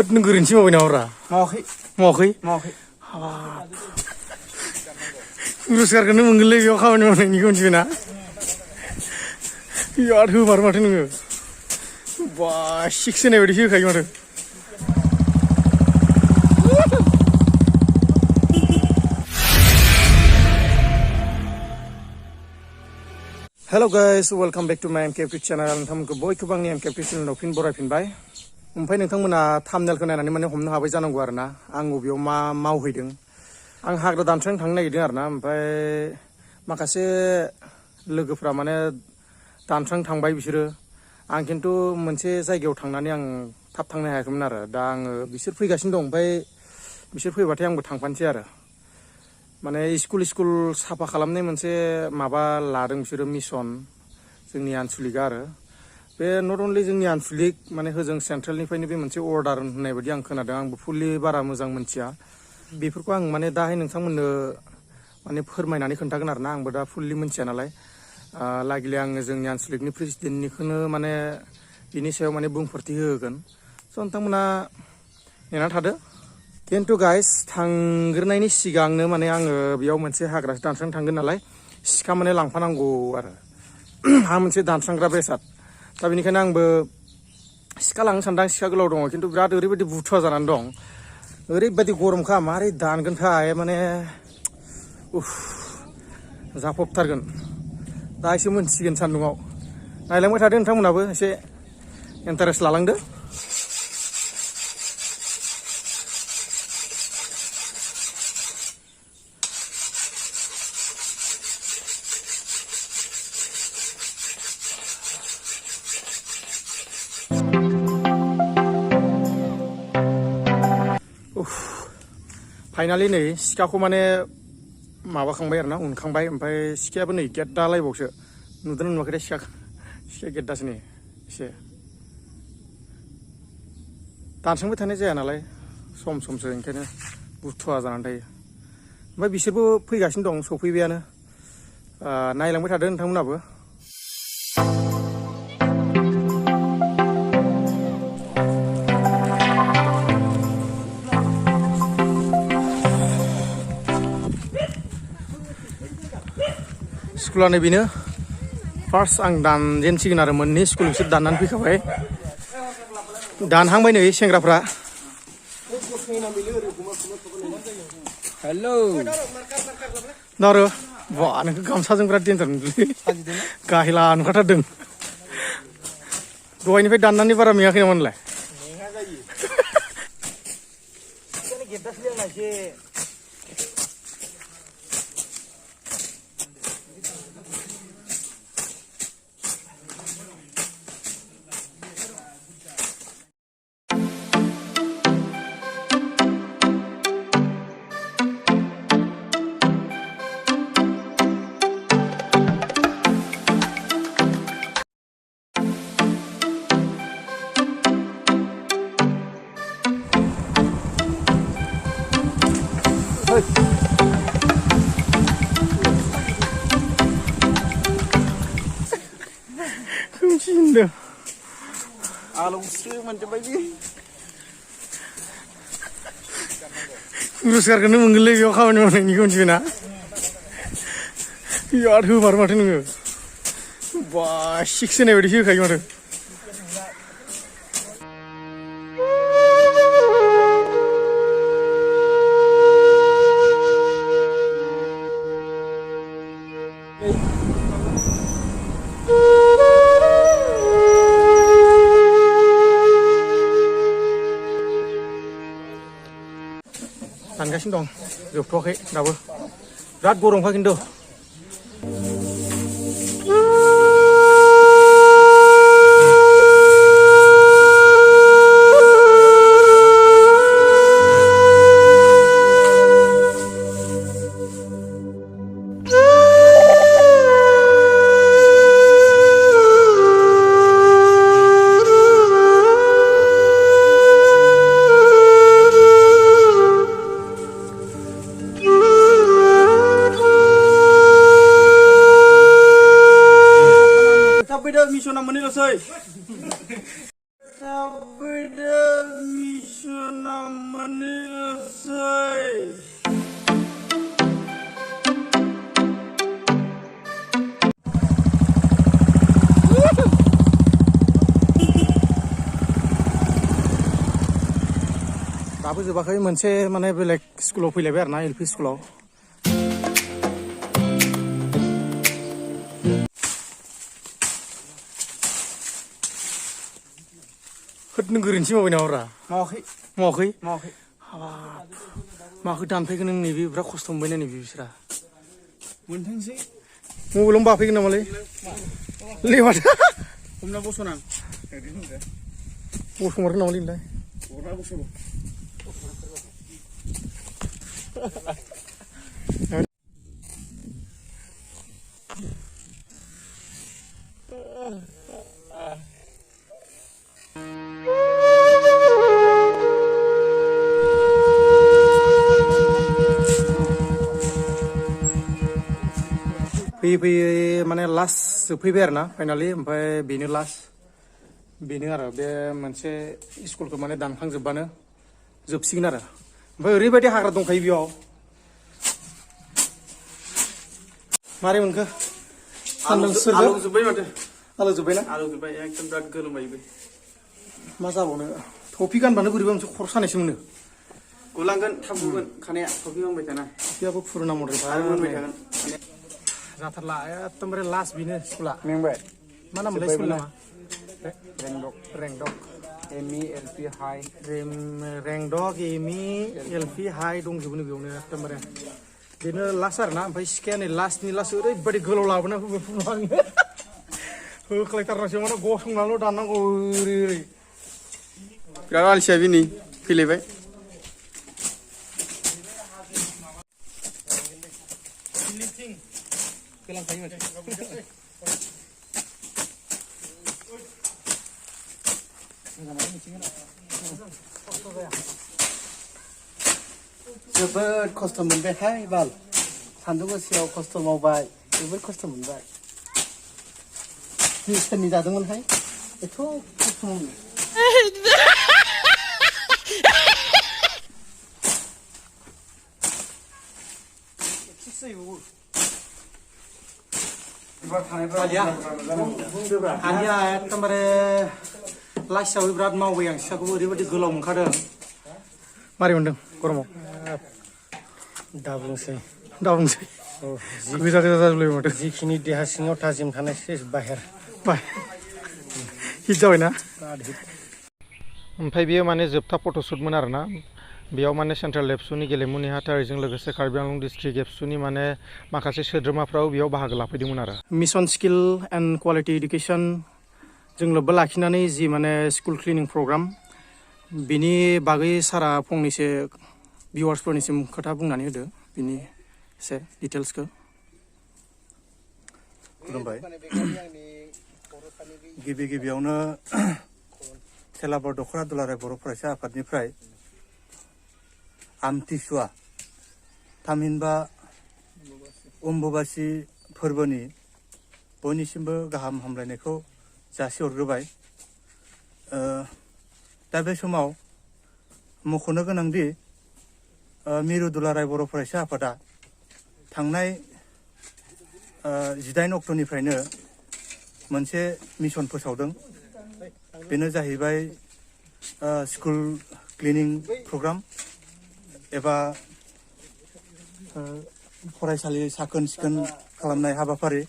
होद नों गोरोन्थि मावबाय नामा ब्रा? मावाखै मावाखै? मावाखै पुरस्कारखौनो मोनगोनलै बेयाव खामानि मावनायनिखौ मिथिबायना? बिराद होमारो माथो नोङो बा सिक्स होनाय बायदिसो होखायो माथो हेल' गाइस वेलकाम बेक टु माय एमके इउटुब चेनेल नोंथांमोनखौ बयखौबो आंनि एमके इउटुब चेनेलाव फिन बरायफिनबाय ओमफ्राय नोंथांमोना थाम्बनेलखौ नायनानै माने हमनो हाबाय जानांगौ आरो ना आं बबेयाव मा मावहैदों आं हाग्रा दानस्रांनो थांनो नागिरदों आरो ना ओमफ्राय माखासे लोगोफ्रा माने दानस्रांनो थांबाय बिसोरो आं खिन्थु मोनसे जायगायाव थांनानै आं थाब थांनो हायाखैमोन आरो दा आङो बिसोर फैगासिनो दं ओमफ्राय बिसोर फैबाथाय आंबो थांफानोसै आरो माने स्कुल साफा खालामनाय मोनसे माबा लादों बिसोरो मिशन जोंनि आनसलिकआ आरो बे नट अनलि जोंनि आनसलिक माने होजों सेन्ट्रेलनिफ्रायनो बे मोनसे अर्डार होननाय बायदि आं खोनादों आंबो फुललि बारा मोजां मोनथिया बेफोरखौ आं माने दाहाय नोंथांमोननो माने फोरमायनानै खोन्थागोन आरो ना आंबो दा फुललि मोनथिया नालाय लागिले आङो जोंनि आनसलिकनि प्रेसिडेन्टनिखौनो माने बिनि सायाव माने बुंफोरथि होगोन स' नोंथांमोना नेना थादो खिन्थु गाइस थांग्रोनायनि सिगांनो माने आङो बेयाव मोनसे हाग्रासो दानस्रांनो थांगोन नालाय सिखा माने लांफानांगौ आरो आंहा मोनसे दानस्रांग्रा बेसाद दा बेनिखायनो आंबो सिखा लांनो सानदां सिखा गोलाव दङ खिन्थु बिराद ओरैबायदि बुथुवा जानानै दं ओरैबायदि गरमखा मारै दानगोनथाय माने जाफबथारगोन दा एसे मोनसिगोन सान्दुङाव नायलांबाय थादो नोंथांमोनाबो एसे इन्टारेस्ट लालांदो फाइनालि नै सिखाखौ माने माबाखांबाय आरो ना उनखांबाय ओमफ्राय सिखायाबो नै गेद्दालायबावसो नुदोंना नुवाखै सिखाया गेद्दासो नै एसे दानस्रांबाय थानाय जाया नालाय सम समसो ओंखायनो बुथुवा जानानै थायो ओमफ्राय बिसोरबो फैगासिनो दं सफैबायानो नायलांबाय थादो नोंथांमोनाबो स्कुलानो बेनो फार्स्ट आं दानजेनसिगोन आरो मोननै स्कुल बिसोर दाननानै फैखाबाय दानहांबाय नै सेंग्राफ्रा हेलौ नारो बा नोंखौ गामसाजों बिराद देन्जार नुदोंलै गाहिला नुखाथारदों दहायनिफ्राय दाननानै बारा मेङाखै नामानलाय खोमसिन्दों आलौसो मोनजोब्बायलै पुरस्कारखौनो मोनगोनलै बेयाव खामानि मावनायनिखौ मिथिबायना बिराद होमारो माथो नोङो बा सिक्स होनाय बायदिसो होखायो माथो दानगासिनो दं जोबथ'वाखै दाबो बिराद गरमखा खिन्थु Miso naman nila, soy. Sabi na, miso. दाबो जोबाखै मोनसे माने बेलेग स्कुलाव फैलायबाय आरो ना एलपि स्कुलाव होद नों गोरोन्थि मावबाय नामा मावाखै मावाखै मावाखै माखौ दानफैगोन नों नैबे बिराद खस्थ' मोनबायना नैबे बिसोरा मोनथोंसै मबाइलावनो बाफैगोन नामालै लेवाट हमना बसनां गसंमारगोन नामालै नोंलाय अरा बस'ल' फैयै फैयै माने लास्ट जोबफैबाय आरो ना फाइनालि ओमफ्राय बेनो लास्ट बेनो आरो बे मोनसे स्कुलखौ माने दानखांजोबबानो जोबसिगोन आरो ओमफ्राय ओरैबायदि हाग्रा दंखायो बेयाव मारै मोनखो आलौजोब्बाय माथो आलौजोब्बायना आलौजोब्बाय एकदम बिराद गोलोमबायबो मा जाबावनो टफि गानबानो बोरैबा मोनसे खर' सानायसो मोनो गुलांगोन थाब गुगोन खानाया टफि गानबाय थाना टफियाबो फुरुना मडेल आरो मोनबाय थागोन जाथारला एकदमबारे लास्ट बेनो स्कुला मेंबाय मा नामलाय स्कुल नामा रेंडक एमइ एलपि हाइ रेंडक एमइ एलपि हाइ दंजोबो बेयावनो एकदमबारे बेनो लास्ट आरो ना ओमफ्राय सिखाया नै लास्टनि लास्ट ओरैबायदि गोलाव लाबोना होबाय फुङाव आङो होख्लायथारनांसो माने गसंनानैल' दाननांगौ ओरै ओरै बिराद आलसिया बिनि फैलायबाय जोबोद खस्थ' मोनबायहाय बाल सान्दुं गोसायाव खस्थ' मावबाय जोबोद खस्थ' मोनबाय सोरनि जादोंमोनहाय एथ' खस्थ' मावनो हानिया एकदमबारे लास्ट हिसाबै बिराद मावबाय आं सिखाखौबो ओरैबायदि गोलाव मोनखादों मारै मोनदों गरमाव दाबुंसै गोजा गोजा जाजोबलायबाय माथो जिखिनि देहा सिङाव थाजिम थानाय सेस बाहेर हिट जाबायना बिराद हिट ओमफ्राय बेयो माने जोबथा फट'शुटमोन आरोना बेयाव माने सेन्ट्रेल एबसुनि गेलेमु नेहाथारिजों लोगोसे कार्बि आंलं डिस्ट्रिक्ट एबसुनि माने माखासे सोद्रोमाफ्राबो बेयाव बाहागो लाफैदोंमोन आरो mission skill and quality education जों लोब्बा लाखिनानै जि माने स्कुल क्लिनिं प्रग्राम बिनि बागै सारा फंनैसो भिउवार्सफोरनिसिम खोथा बुंनानै होदो बिनि एसे डिटेल्सखौ खुलुमबाय गिबियावनो सेलाबर दख'रा दुलाराय बर' फरायसा आफादनिफ्राय आमथिसुवा थामहिनबा अम्बुबासि फोरबोनि बयनिसिमबो गाहाम हामलायनायखौ जासिहरग्रोबाय दा बे समाव मख'नो गोनांदि मिरु दुलाराय बर' फरायसा आफादा थांनाय 18 अक्ट'निफ्रायनो मोनसे मिशन फोसावदों बेनो जाहैबाय स्कुल क्लिनिं प्रग्राम एबा फरायसालि साखोन सिखोन खालामनाय हाबाफारि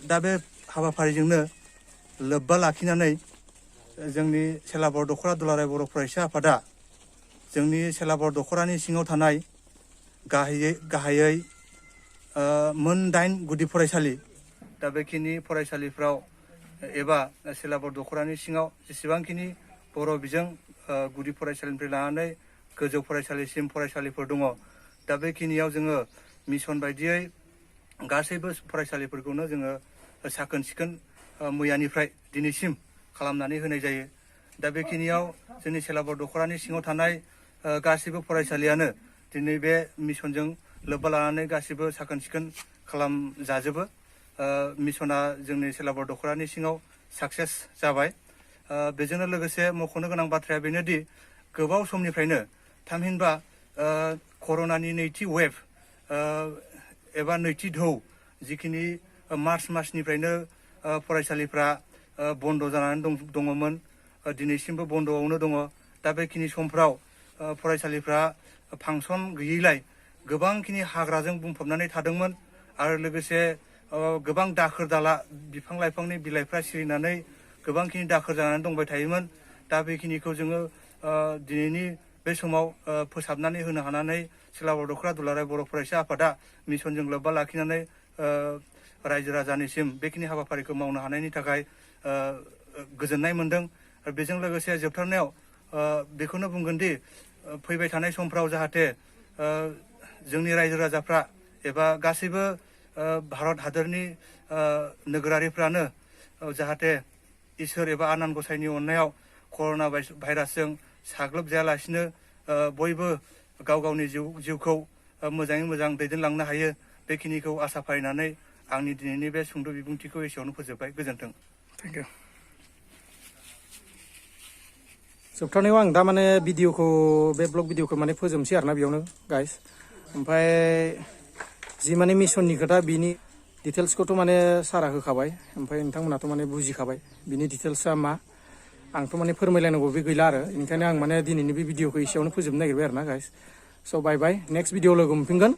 दा बे हाबाफारिजोंनो लोब्बा लाखिनानै जोंनि सेलाबर दख'रा दुलाराय बर' फरायसा आफादा जोंनि सेलाबर दख'रानि सिङाव थानाय गाहायै मोन 8 गुदि फरायसालि दा बेखिनि फरायसालिफ्राव एबा सेलाबर दख'रानि सिङाव जेसेबांखिनि बर' बिजों गुदि फरायसालिनिफ्राय लानानै गोजौ फरायसालिसिम फरायसालिफोर दङ दा बेखिनियाव जोङो मिशन बायदियै गासैबो फरायसालिफोरखौनो जोङो साखोन सिखोन मैयानिफ्राय दिनैसिम खालामनानै होनाय जायो दा बेखिनियाव जोंनि सेलाबर दख'रानि सिङाव थानाय गासैबो फरायसालियानो दिनै बे मिशनजों लोब्बा लानानै गासैबो साखोन सिखोन खालामजाजोबो मिशना जोंनि सेलाबर दख'रानि सिङाव साक्सेस जाबाय बेजोंनो लोगोसे मख'नो गोनां बाथ्राया बेनोदि गोबाव समनिफ्रायनो थामहिनबा कर'नानि नैथि वेभ एबा नैथि ढौ जिखिनि मार्च मासनिफ्रायनो फरायसालिफ्रा बन्द' जानानै दङमोन दिनैसिमबो बन्द'आवनो दङ दा बेखिनि समफ्राव फरायसालिफ्रा फांसन गैयैलाय गोबांखिनि हाग्राजों बुंफबनानै थादोंमोन आरो लोगोसे गोबां दाखोर दाला बिफां लाइफांनि बिलाइफ्रा सिरिनानै गोबांखिनि दाखोर जानानै दंबाय थायोमोन दा बेखिनिखौ जोङो दिनैनि बे समाव फोसाबनानै होनो हानानै सेलाबर दख'रा दुलाराय बर' फरायसा आफादा मिसनजों लोब्बा लाखिनानै रायजो राजानिसिम बेखिनि हाबाफारिखौ मावनो हानायनि थाखाय गोजोननाय मोनदों आरो बेजों लोगोसे जोबथारनायाव बेखौनो बुंगोन दि फैबाय थानाय समफ्राव जाहाथे जोंनि रायजो राजाफ्रा एबा गासैबो भारत हादरनि नोगोरारिफ्रानो जाहाथे इसोर एबा आनान गसाइनि अननायाव कर'ना भाइरासजों साग्लोबजायालासिनो बयबो गाव गावनि जिउखौ मोजाङै मोजां दैदेनलांनो हायो बेखिनिखौ आसा फारिनानै आंनि दिनैनि बे सुंद' बिबुंथिखौ एसेयावनो फोजोबबाय गोजोन्थों। Thank you. जोबथारनायाव आं दा माने भिडिअखौ बे ब्लग भिडिअखौ माने फोजोबनोसै आरोना बेयावनो गाइस ओमफ्राय जि माने मिसननि खोथा बिनि डिटेल्सखौथ' माने सारा होखाबाय ओमफ्राय नोंथांमोनाथ' माने बुजिखाबाय बिनि डिटेल्सआ मा आंथ' माने फोरमायलायनांगौ बे गैला आरो बेनिखायनो आं माने दिनैनि बे भिडिअखौ एसेयावनो फोजोबनो नागिरबाय आरोना गाइस स' बाय बाय नेक्स्ट भिडिअ लोगो मोनफिनगोन।